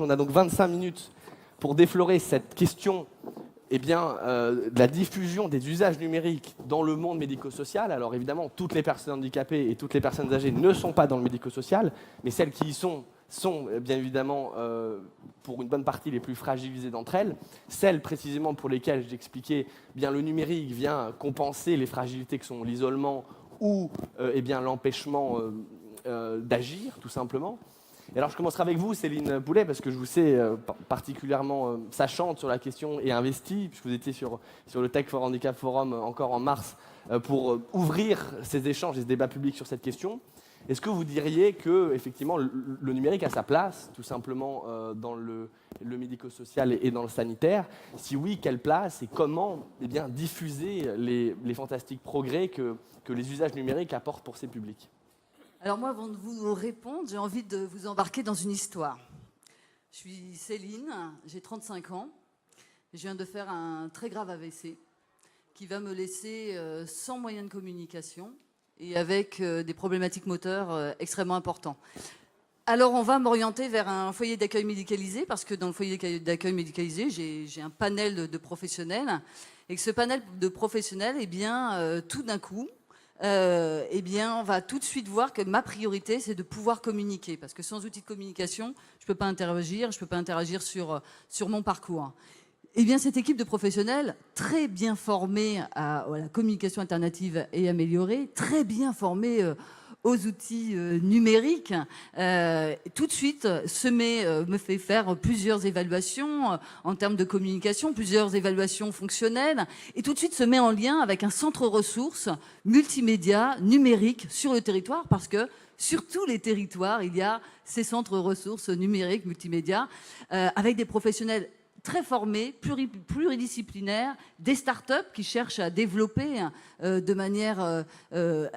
On a donc 25 minutes pour déflorer cette question de la diffusion des usages numériques dans le monde médico-social. Alors évidemment, toutes les personnes handicapées et toutes les personnes âgées ne sont pas dans le médico-social, mais celles qui y sont bien évidemment pour une bonne partie les plus fragilisées d'entre elles. Celles précisément pour lesquelles j'expliquais, le numérique vient compenser les fragilités que sont l'isolement ou l'empêchement d'agir, tout simplement. Et alors je commencerai avec vous, Céline Boulet, parce que je vous sais particulièrement sachante sur la question et investie, puisque vous étiez sur le Tech for Handicap Forum encore en mars, pour ouvrir ces échanges et ce débat public sur cette question. Est-ce que vous diriez que effectivement, le numérique a sa place, tout simplement, dans le médico-social et dans le sanitaire? Si oui, quelle place et comment diffuser les fantastiques progrès que les usages numériques apportent pour ces publics? Alors moi, avant de vous répondre, j'ai envie de vous embarquer dans une histoire. Je suis Céline, j'ai 35 ans. Je viens de faire un très grave AVC qui va me laisser sans moyen de communication et avec des problématiques moteurs extrêmement importantes. Alors on va m'orienter vers un foyer d'accueil médicalisé parce que dans le foyer d'accueil médicalisé, j'ai un panel de professionnels et que ce panel de professionnels, tout d'un coup, on va tout de suite voir que ma priorité, c'est de pouvoir communiquer. Parce que sans outil de communication, je ne peux pas interagir sur mon parcours. Cette équipe de professionnels, très bien formée à la communication alternative et améliorée, très bien formée aux outils numériques, tout de suite me fait faire plusieurs évaluations en termes de communication, plusieurs évaluations fonctionnelles, et tout de suite se met en lien avec un centre ressources multimédia numérique sur le territoire, parce que sur tous les territoires, il y a ces centres ressources numériques multimédia avec des professionnels très formés, pluridisciplinaires, des startups qui cherchent à développer de manière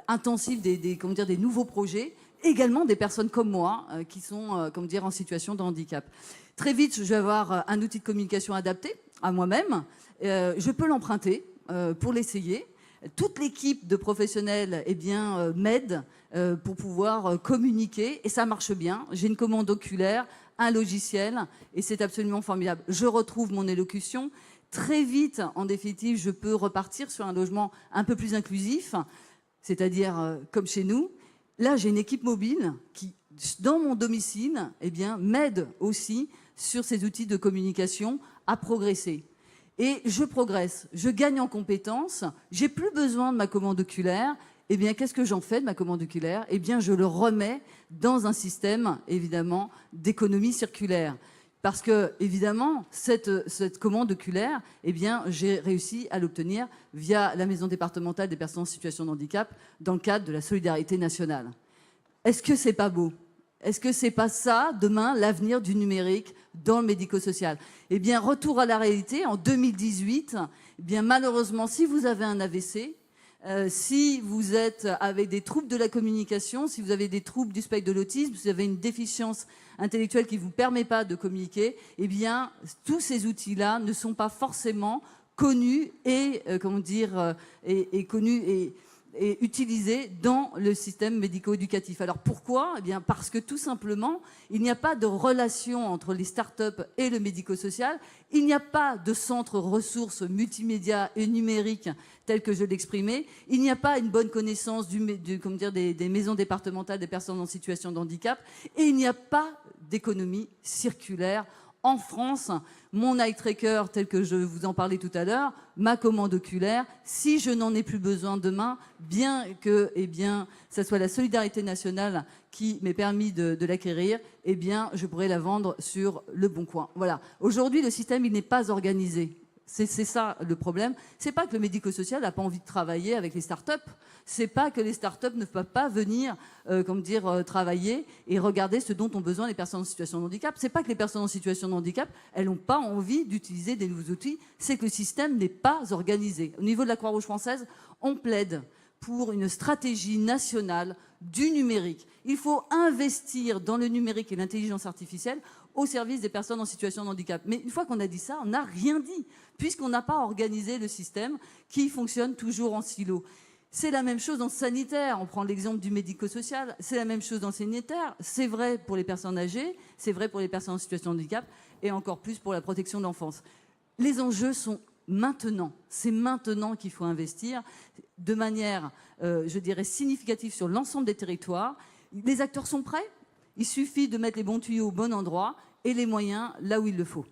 intensive des nouveaux projets, également des personnes comme moi qui sont en situation de handicap. Très vite, je vais avoir un outil de communication adapté à moi-même. Je peux l'emprunter pour l'essayer. Toute l'équipe de professionnels m'aide pour pouvoir communiquer et ça marche bien. J'ai une commande oculaire, un logiciel et c'est absolument formidable. Je retrouve mon élocution. Très vite, en définitive, je peux repartir sur un logement un peu plus inclusif, c'est-à-dire comme chez nous. Là, j'ai une équipe mobile qui, dans mon domicile, m'aide aussi sur ces outils de communication à progresser. Et je progresse, je gagne en compétences, j'ai plus besoin de ma commande oculaire. Qu'est-ce que j'en fais de ma commande oculaire? Je le remets dans un système, évidemment, d'économie circulaire. Parce que, évidemment, cette commande oculaire, j'ai réussi à l'obtenir via la maison départementale des personnes en situation de handicap dans le cadre de la solidarité nationale. Est-ce que c'est pas beau? Est-ce que c'est pas ça, demain, l'avenir du numérique dans le médico-social? Retour à la réalité, en 2018, malheureusement, si vous avez un AVC, si vous êtes avec des troubles de la communication, si vous avez des troubles du spectre de l'autisme, si vous avez une déficience intellectuelle qui ne vous permet pas de communiquer, tous ces outils-là ne sont pas forcément connus et utilisés dans le système médico-éducatif. Alors pourquoi? Parce que tout simplement, il n'y a pas de relation entre les startups et le médico-social. Il n'y a pas de centre ressources multimédia et numérique tel que je l'exprimais. Il n'y a pas une bonne connaissance des maisons départementales des personnes en situation de handicap. Et il n'y a pas d'économie circulaire. En France, mon eye tracker, tel que je vous en parlais tout à l'heure, ma commande oculaire, si je n'en ai plus besoin demain, bien que ça soit la solidarité nationale qui m'ait permis de l'acquérir, je pourrais la vendre sur le Bon Coin. Voilà. Aujourd'hui, le système, il n'est pas organisé. C'est ça le problème. C'est pas que le médico-social n'a pas envie de travailler avec les startups. C'est pas que les startups ne peuvent pas venir, travailler et regarder ce dont ont besoin les personnes en situation de handicap. C'est pas que les personnes en situation de handicap, elles n'ont pas envie d'utiliser des nouveaux outils. C'est que le système n'est pas organisé. Au niveau de la Croix-Rouge française, on plaide pour une stratégie nationale du numérique. Il faut investir dans le numérique et l'intelligence artificielle au service des personnes en situation de handicap. Mais une fois qu'on a dit ça, on n'a rien dit, puisqu'on n'a pas organisé le système qui fonctionne toujours en silo. C'est la même chose dans le sanitaire. On prend l'exemple du médico-social. C'est la même chose dans le sanitaire. C'est vrai pour les personnes âgées, c'est vrai pour les personnes en situation de handicap et encore plus pour la protection de l'enfance. Les enjeux sont maintenant. C'est maintenant qu'il faut investir de manière, je dirais, significative sur l'ensemble des territoires. Les acteurs sont prêts. Il suffit de mettre les bons tuyaux au bon endroit et les moyens là où il le faut.